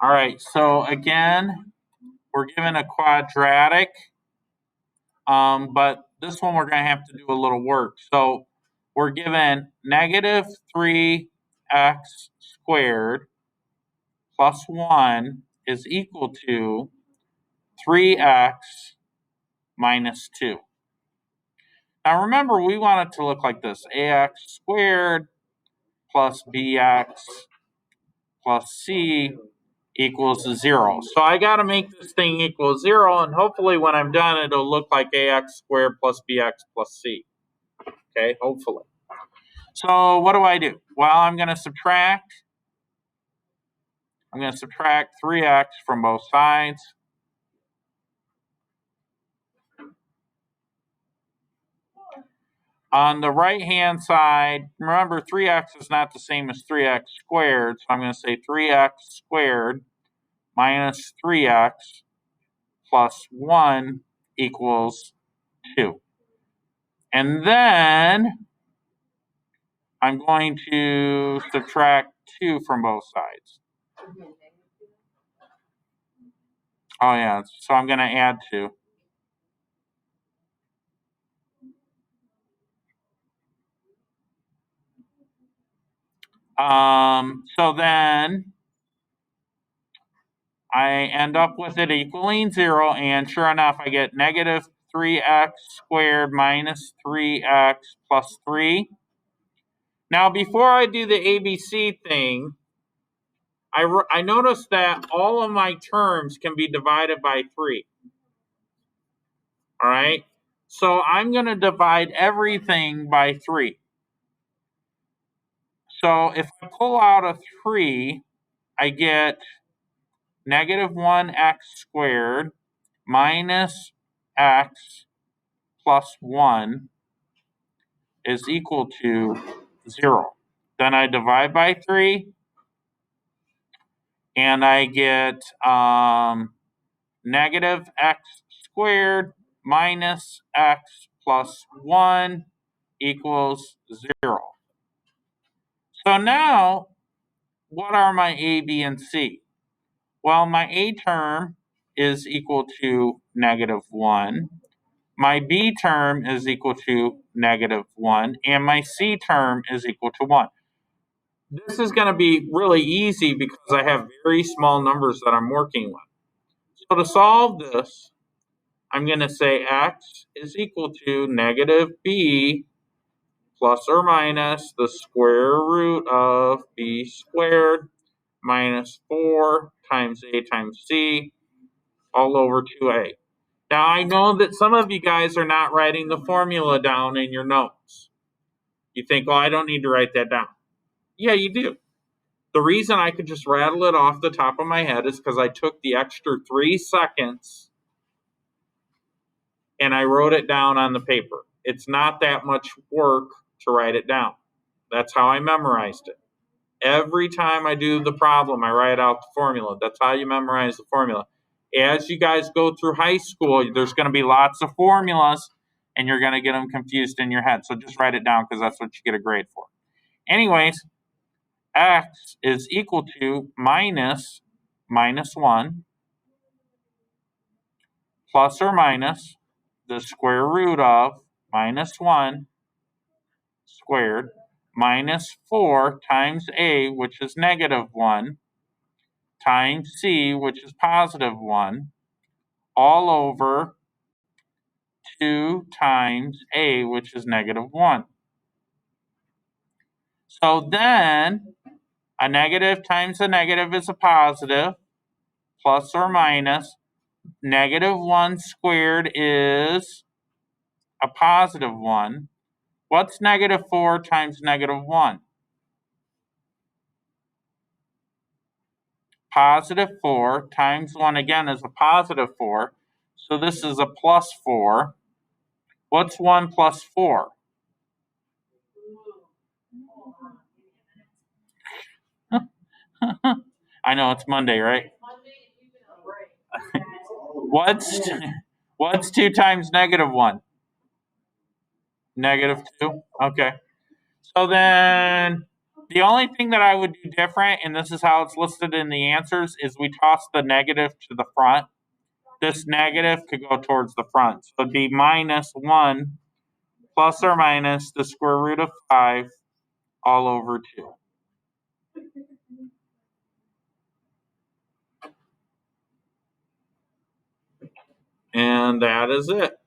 All right, so again, we're given a quadratic, but this one we're going to have to do a little work. So we're given negative 3x squared plus 1 is equal to 3x minus 2. Now remember, we want it to look like this: ax squared plus bx plus c equals 0. So I got to make this thing equal 0, and hopefully when I'm done, it'll look like ax squared plus bx plus c. Okay, hopefully. So what do? Well, I'm going to subtract 3x from both sides. On the right-hand side, remember 3x is not the same as 3x squared, so I'm going to say 3x squared minus 3x plus 1 equals 2. And then I'm going to subtract 2 from both sides. Oh, yeah, so I'm going to add 2. So then I end up with it equaling 0, and sure enough, I get negative 3x squared minus 3x plus 3. Now, before I do the ABC thing, I noticed that all of my terms can be divided by 3. All right? So I'm going to divide everything by 3. So if I pull out a 3, I get negative 1x squared minus x plus 1 is equal to 0. Then I divide by 3, and I get negative x squared minus x plus 1 equals 0. So now, what are my a, b, and c? Well, my a term is equal to negative 1. My b term is equal to negative 1. And my c term is equal to 1. This is going to be really easy because I have very small numbers that I'm working with. So to solve this, I'm going to say x is equal to negative b plus or minus the square root of b squared minus 4 times a times c all over 2a. Now, I know that some of you guys are not writing the formula down in your notes. You think, well, I don't need to write that down. Yeah, you do. The reason I could just rattle it off the top of my head is because I took the extra 3 seconds and I wrote it down on the paper. It's not that much work to write it down. That's how I memorized it. Every time I do the problem, I write out the formula. That's how you memorize the formula. As you guys go through high school, there's going to be lots of formulas, and you're going to get them confused in your head. So just write it down because that's what you get a grade for. Anyways, x is equal to minus 1 plus or minus the square root of minus 1 squared minus 4 times a, which is negative 1, times c, which is positive 1, all over 2 times a, which is negative 1. So then, a negative times a negative is a positive, plus or minus. Negative 1 squared is a positive 1. What's negative 4 times negative 1? Positive 4 times 1 again is a positive 4. So this is a plus 4. What's 1 plus 4? I know, it's Monday, right? What's 2 times negative 1? Negative 2. Okay. So then The only thing that I would do different, and this is how it's listed in the answers, is we toss the negative to the front. This negative could go towards the front. So it'd be minus 1 plus or minus the square root of 5 all over 2. And that is it.